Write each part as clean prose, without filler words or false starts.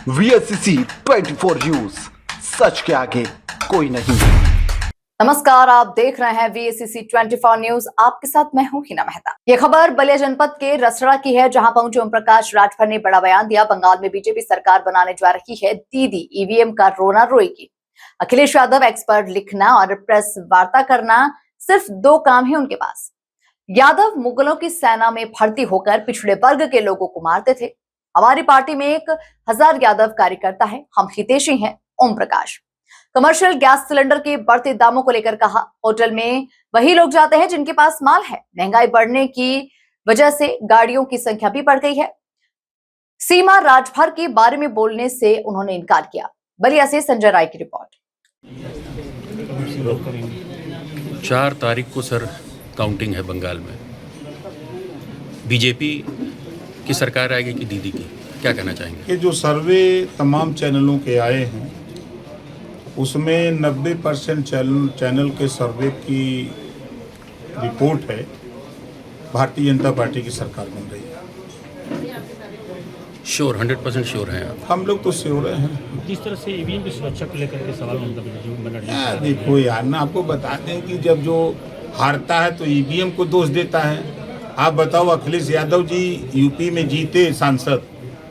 VSCC 24 news, सच के आगे कोई नहीं। नमस्कार, आप देख रहे हैं VSCC 24 न्यूज। आपके साथ मैं हूं हिना मेहता। ये खबर बलिया जनपद के रसड़ा की है, जहां पहुंचे ओम प्रकाश राठौर ने बड़ा बयान दिया। बंगाल में बीजेपी सरकार बनाने जा रही है, दीदी ईवीएम का रोना रोएगी। अखिलेश यादव एक्सपर्ट लिखना और प्रेस वार्ता करना, सिर्फ दो काम है उनके पास। यादव मुगलों की सेना में भर्ती होकर पिछड़े वर्ग के लोगों को मारते थे। हमारी पार्टी में 1000 यादव कार्यकर्ता है, हम हितैषी हैं। Om Prakash commercial gas cylinder के बढ़ते दामों को लेकर कहा, होटल में वही लोग जाते हैं जिनके पास माल है। महंगाई बढ़ने की वजह से गाड़ियों की संख्या भी बढ़ गई है। सीमा राजभर के बारे में बोलने से उन्होंने इनकार किया। बलिया से संजय राय की रिपोर्ट। 4 तारीख को सर काउंटिंग है बंगाल में। बीजेपी की सरकार आएगी कि दीदी की, क्या कहना चाहेंगे? ये जो सर्वे तमाम चैनलों के आए हैं उसमें 90% चैनल के सर्वे की रिपोर्ट है भारतीय जनता पार्टी की सरकार बन रही है। श्योर 100% श्योर हैं आप? हम लोग तो श्योर हैं। जिस तरह से ईवीएम की सुरक्षा को लेकर के सवाल देखो यार ना, आपको बता दें कि जब जो हारता है तो ईवीएम को दोष देता है। आप बताओ, अखिलेश यादव जी यूपी में जीते सांसद,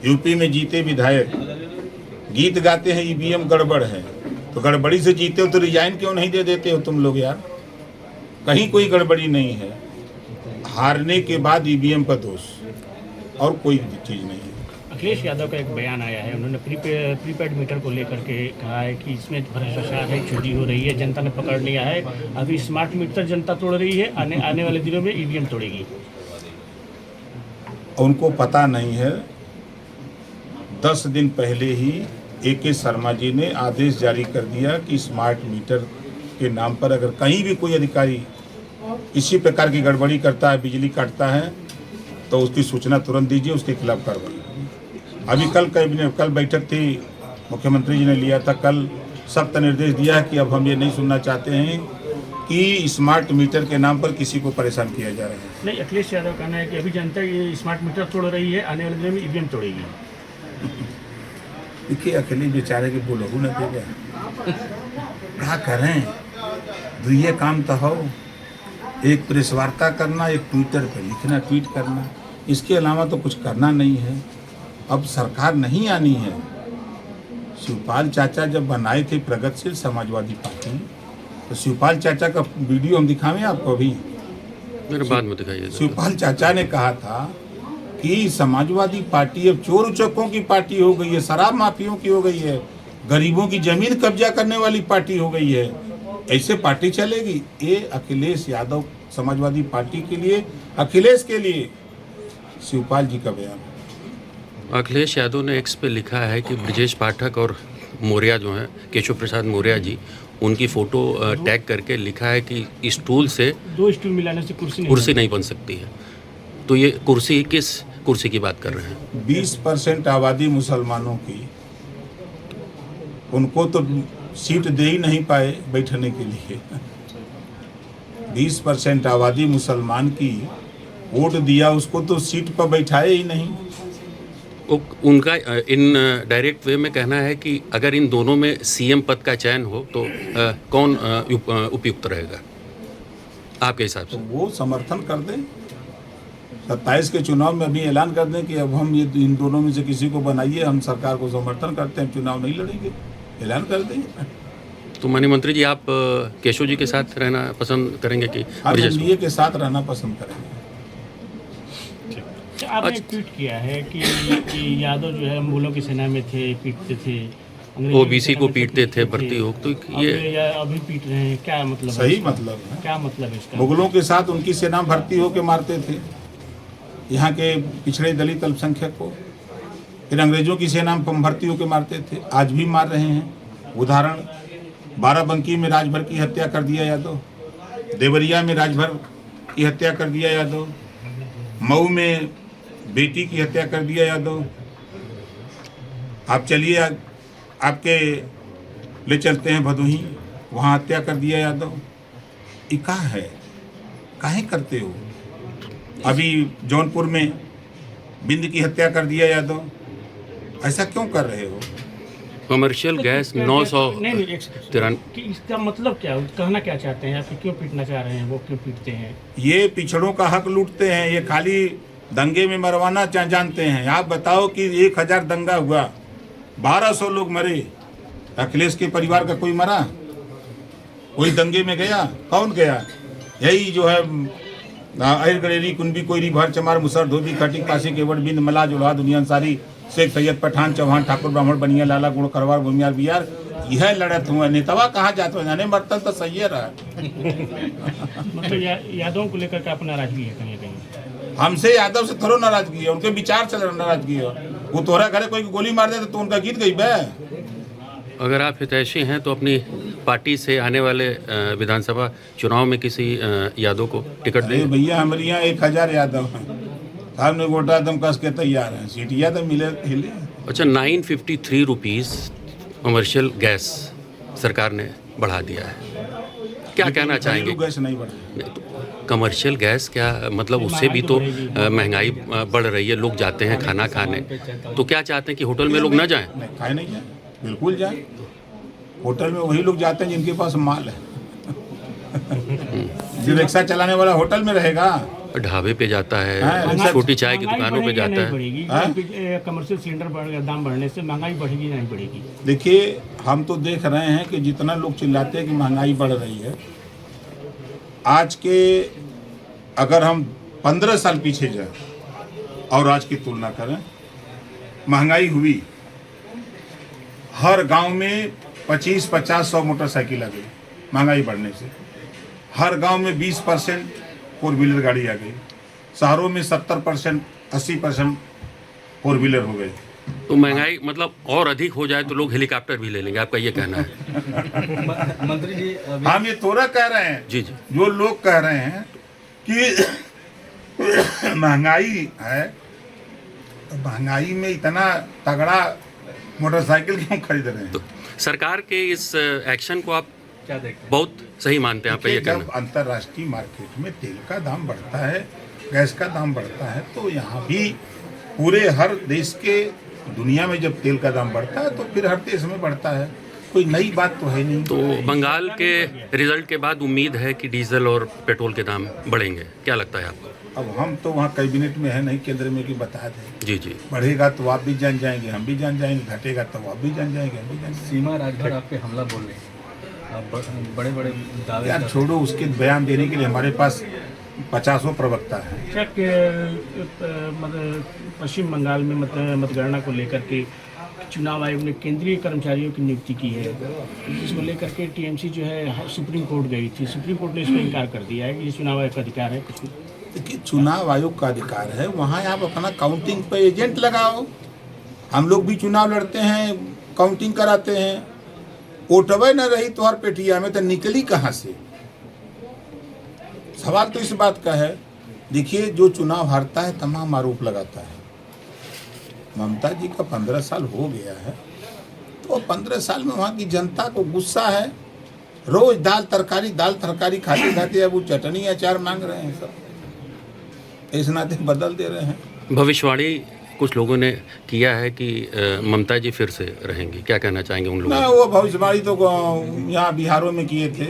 यूपी में जीते विधायक, गीत गाते हैं ईवीएम गड़बड़ है, तो गड़बड़ी से जीते हो तो रिजाइन क्यों नहीं दे देते हो तुम लोग यार? कहीं कोई गड़बड़ी नहीं है, हारने के बाद ईवीएम का दोष और कोई चीज़ नहीं है। अखिलेश यादव का एक बयान आया है, उन्होंने प्रीपेड मीटर को लेकर के कहा है कि इसमें भ्रष्टाचार है, चोरी हो रही है, जनता ने पकड़ लिया है। अभी स्मार्ट मीटर जनता तोड़ रही है, आने वाले दिनों में ईवीएम तोड़ेगी। उनको पता नहीं है, 10 दिन पहले ही AK शर्मा जी ने आदेश जारी कर दिया कि स्मार्ट मीटर के नाम पर अगर कहीं भी कोई अधिकारी इसी प्रकार की गड़बड़ी करता है, बिजली काटता है, तो उसकी सूचना तुरंत दीजिए, उसके खिलाफ कार्रवाई। अभी कल बैठक थी, मुख्यमंत्री जी ने लिया था, कल सख्त निर्देश दिया है कि अब हम ये नहीं सुनना चाहते हैं कि स्मार्ट मीटर के नाम पर किसी को परेशान किया जा रहा है। नहीं, अखिलेश यादव कहना है कि अभी जनता ये स्मार्ट मीटर तोड़ रही है, आने वाले दिनों में ईवीएम तोड़ेगी। देखिए, अखिलेश बेचारे के बोलहू न देगा, क्या करें? दुइये काम तो हो, एक प्रेस वार्ता करना, एक ट्विटर पर लिखना, ट्वीट करना, इसके अलावा तो कुछ करना नहीं है। अब सरकार नहीं आनी है। शिवपाल चाचा जब बनाए थे प्रगतिशील समाजवादी पार्टी, तो शिवपाल चाचा का वीडियो हम दिखावें आपको अभी? मेरे बाद में दिखाइए। शिवपाल चाचा ने कहा था कि समाजवादी पार्टी अब चोर उचक्कों की पार्टी हो गई है, शराब माफियों की हो गई है, गरीबों की जमीन कब्जा करने वाली पार्टी हो गई है। ऐसे पार्टी चलेगी? ये अखिलेश यादव समाजवादी पार्टी के लिए, अखिलेश के लिए शिवपाल जी का बयान। अखिलेश यादव ने एक्स पे लिखा है कि ब्रजेश पाठक और मौर्य जो हैं, केशव प्रसाद मौर्य जी, उनकी फ़ोटो टैग करके लिखा है कि स्टूल से 2 स्टूल मिलाने से कुर्सी नहीं बन सकती है। तो ये कुर्सी, किस कुर्सी की बात कर रहे हैं? 20% आबादी मुसलमानों की, उनको तो सीट दे ही नहीं पाए बैठने के लिए। 20% आबादी मुसलमान की वोट दिया, उसको तो सीट पर बैठाए ही नहीं। उनका इन डायरेक्ट वे में कहना है कि अगर इन दोनों में CM पद का चयन हो तो कौन उपयुक्त रहेगा आपके हिसाब से? तो वो समर्थन कर दें, 27 के चुनाव में अभी ऐलान कर दें कि अब हम ये इन दोनों में से किसी को बनाइए, हम सरकार को समर्थन करते हैं, चुनाव नहीं लड़ेंगे, ऐलान कर दें। तो माननीय मंत्री जी, आप केशव जी के साथ रहना पसंद करेंगे कि एनडीए के साथ रहना पसंद करेंगे? आपने ट्वीट किया है कि यादव जो है मुगलों की सेना में थे, पीटते थे, OBC को पीटते थे, भर्ती हो, तो ये अभी पीट रहे हैं, क्या मतलब? सही मतलब है, क्या मतलब है इसका? मुगलों के साथ उनकी सेना भर्ती होकर मारते थे यहाँ के पिछड़े दलित अल्पसंख्यक को, फिर अंग्रेजों की सेना में भर्ती होकर मारते थे, आज भी मार रहे हैं। उदाहरण, बाराबंकी में राजभर की हत्या कर दिया यादव, देवरिया में राजभर की हत्या कर दिया यादव, मऊ में बेटी की हत्या कर दिया यादव। आप चलिए, आपके ले चलते हैं भदोही, वहाँ हत्या कर दिया यादव। ये क्या है, काहे करते हो? अभी जौनपुर में बिंद की हत्या कर दिया यादव, ऐसा क्यों कर रहे हो? कमर्शियल गैस 900 नहीं एक सेकंड कि इसका मतलब क्या है? कहना क्या चाहते हैं? आप क्यों पीटना चाह रहे हैं? वो क्यों पीटते हैं? ये पिछड़ों का हक लूटते हैं। ये खाली दंगे में मरवाना जानते हैं। आप बताओ कि 1000 दंगा हुआ, 1200 लोग मरे, अखिलेश के परिवार का कोई मरा? कोई दंगे में गया? कौन गया? यही जो है अहिर गलेरी कुंभी कोयरी भर चमार मुसर धोबी खटिक पासी केवट बिंद मला जुलहा दुनिया अंसारी शेख सैयद पठान चौहान ठाकुर ब्राह्मण बनिया लाला गुण करवार भूमियार बिहार, यह लड़त हुआ। नेतावा कहाँ जाते हो? जाने मरतन तो सही है रहा। मतलब यादवों को लेकर के आप नाराजगी है कहीं कहीं? हमसे यादव से थोड़ा नाराजगी है, उनके विचार से नाराजगी है। वो तोहरा घरे कोई गोली मार दे तो उनका गीत गई बे। अगर आप हितैषी हैं तो अपनी पार्टी से आने वाले विधानसभा चुनाव में किसी यादव को टिकट अरे देंगे? भैया हमारे यहाँ 1000 यादव हैं, सामने वोटा दम कस के तैयार हैं, सीटियाँ तो मिले हिले। अच्छा, 953 रुपीज़ कमर्शियल गैस सरकार ने बढ़ा दिया है, क्या कहना चाहेंगे? गैस नहीं बढ़ा। कमर्शियल गैस क्या मतलब, उससे भी तो महंगाई बढ़ रही है, लोग जाते हैं खाना खाने, तो क्या चाहते हैं कि होटल में लोग ना जाएं? नहीं, खाए नहीं जाए, बिल्कुल जाए। होटल में वही लोग जाते हैं जिनके पास माल है। जो रिक्शा चलाने वाला होटल में रहेगा, ढाबे पे जाता है, हाँ, छोटी चाय की दुकानों पे जाता है। कमर्शियल सिलेंडर दाम बढ़ने से महंगाई बढ़ेगी नहीं बढ़ेगी? देखिए हम तो देख रहे हैं कि जितना लोग चिल्लाते हैं कि महंगाई बढ़ रही है, आज के अगर हम 15 साल पीछे जाए और आज की तुलना करें, महंगाई हुई, हर गांव में 25, 50, 100 मोटरसाइकिल आ गई महंगाई बढ़ने से। हर गांव में 20% 4 व्हीलर गाड़ी आ गई। शहरों में 70%, 80% 4 व्हीलर हो गए। तो महंगाई मतलब और अधिक हो जाए तो लोग हेलीकॉप्टर भी ले लेंगे, आपका ये कहना है? मंत्री जी हम ये थोड़ा कह रहे हैं, जी जी, जो लोग कह रहे हैं कि महंगाई है, तो महंगाई में इतना तगड़ा मोटरसाइकिल क्यों खरीद रहे हैं? तो सरकार के इस एक्शन को आप क्या देखते हैं? बहुत सही मानते हैं, आपका ये जब कहना? अंतर्राष्ट्रीय मार्केट में तेल का दाम बढ़ता है, गैस का दाम बढ़ता है, तो यहाँ भी पूरे हर देश के दुनिया में जब तेल का दाम बढ़ता है तो फिर हर देश में बढ़ता है। कोई नई बात तो है नहीं। तो बंगाल के रिजल्ट के बाद उम्मीद है कि डीजल और पेट्रोल के दाम बढ़ेंगे, क्या लगता है आपको? अब हम तो वहाँ कैबिनेट में है नहीं, केंद्र में, कि बता दें। जी जी, बढ़ेगा तो आप भी जान जाएंगे, हम भी जान जाएंगे, घटेगा तो आप भी जान जाएंगे, हम भी जान जाएंगे। सीमा राजभर आप पे हमला बोल रहे हैं, आप बड़े बड़े दावे यार छोड़ो, उसके बयान देने के लिए हमारे पास 50 प्रवक्ता है। मतलब पश्चिम बंगाल में मतगणना को लेकर के चुनाव आयोग ने केंद्रीय कर्मचारियों की नियुक्ति की है, इसको लेकर के टीएमसी जो है सुप्रीम कोर्ट गई थी, सुप्रीम कोर्ट ने इसको इनकार कर दिया है कि ये चुनाव आयोग का अधिकार है। कुछ देखिए, चुनाव आयोग का अधिकार है, वहाँ आप अपना काउंटिंग पे एजेंट लगाओ। हम लोग भी चुनाव लड़ते हैं, काउंटिंग कराते हैं, वोटवे न रही तो हर पेटिया में तो निकली कहाँ से? सवाल तो इस बात का है। देखिए, जो चुनाव हारता है तमाम आरोप लगाता है। ममता जी का 15 साल हो गया है, तो 15 साल में वहाँ की जनता को गुस्सा है। रोज दाल तरकारी खाते खाते अब वो चटनी अचार मांग रहे हैं सब, इस नाते बदल दे रहे हैं। भविष्यवाणी कुछ लोगों ने किया है कि ममता जी फिर से रहेंगी, क्या कहना चाहेंगे उन लोगों ना, वो भविष्यवाणी तो यहाँ बिहारों में किए थे,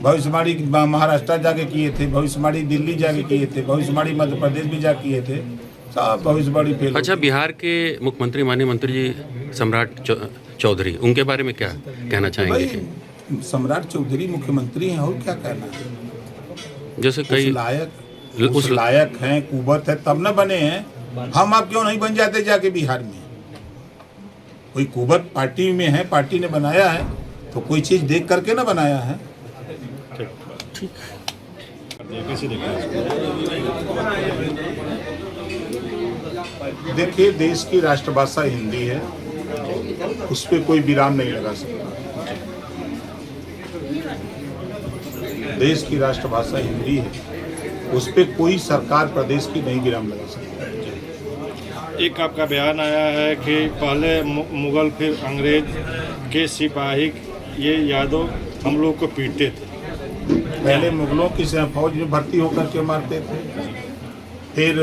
भविष्यवाणी महाराष्ट्र जाके किए थे, भविष्यवाणी दिल्ली जाके किए थे, भविष्यवाणी मध्य प्रदेश भी जा किए थे, सब भविष्यवाणी फेल। अच्छा, बिहार के मुख्यमंत्री माननीय मंत्री जी सम्राट चौधरी, उनके बारे में क्या कहना चाहेंगे? भाई, सम्राट चौधरी मुख्यमंत्री हैं, और क्या कहना है? जैसे कई उस लायक हैं, कुबत है, तब न बने हैं। हम आप क्यों नहीं बन जाते जाके बिहार में? कोई कुबत पार्टी में है, पार्टी ने बनाया है, तो कोई चीज देख करके ना बनाया है। ठीक देखिए, देश की राष्ट्रभाषा हिंदी है, उस पर कोई विराम नहीं लगा सकता। देश की राष्ट्रभाषा हिंदी है, उस पर कोई सरकार प्रदेश की नहीं विराम लगा सकती। एक आपका बयान आया है कि पहले मुगल फिर अंग्रेज के सिपाही ये यादव हम लोग को पीटते थे। पहले मुगलों की फौज में भर्ती होकर के मारते थे, फिर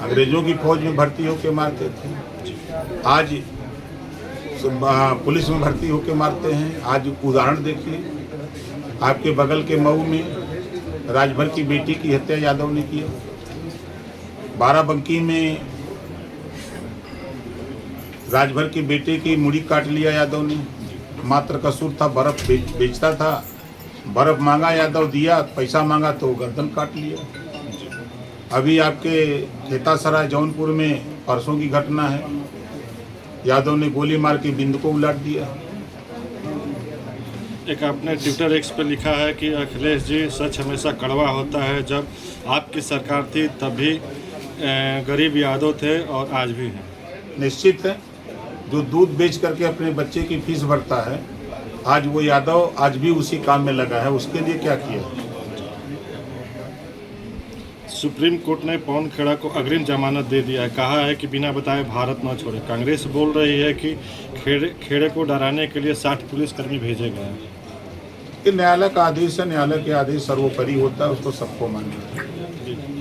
अंग्रेजों की फौज में भर्ती होकर मारते थे, आज पुलिस में भर्ती होकर मारते हैं। आज उदाहरण देखिए, आपके बगल के मऊ में राजभर की बेटी की हत्या यादव ने किया, बाराबंकी में राजभर की बेटे की मुड़ी काट लिया यादव ने, मात्र कसूर था बर्फ बेचता था, बर्फ मांगा यादव दिया, पैसा मांगा तो गर्दन काट लिया। अभी आपके खेतासराय जौनपुर में परसों की घटना है, यादव ने गोली मार के बिंद को उलट दिया। एक आपने ट्विटर एक्स पे लिखा है कि अखिलेश जी सच हमेशा कड़वा होता है, जब आपकी सरकार थी तब भी गरीब यादव थे और आज भी हैं। निश्चित है, जो दूध बेच करके अपने बच्चे की फीस भरता है, आज वो यादव आज भी उसी काम में लगा है। उसके लिए क्या किया? सुप्रीम कोर्ट ने पवन खेड़ा को अग्रिम जमानत दे दिया है, कहा है कि बिना बताए भारत न छोड़े। कांग्रेस बोल रही है कि खेड़े को डराने के लिए 60 पुलिसकर्मी भेजे गए हैं। न्यायालय का आदेश है, न्यायालय के आदेश सर्वोपरि होता है, उसको सबको मानना है।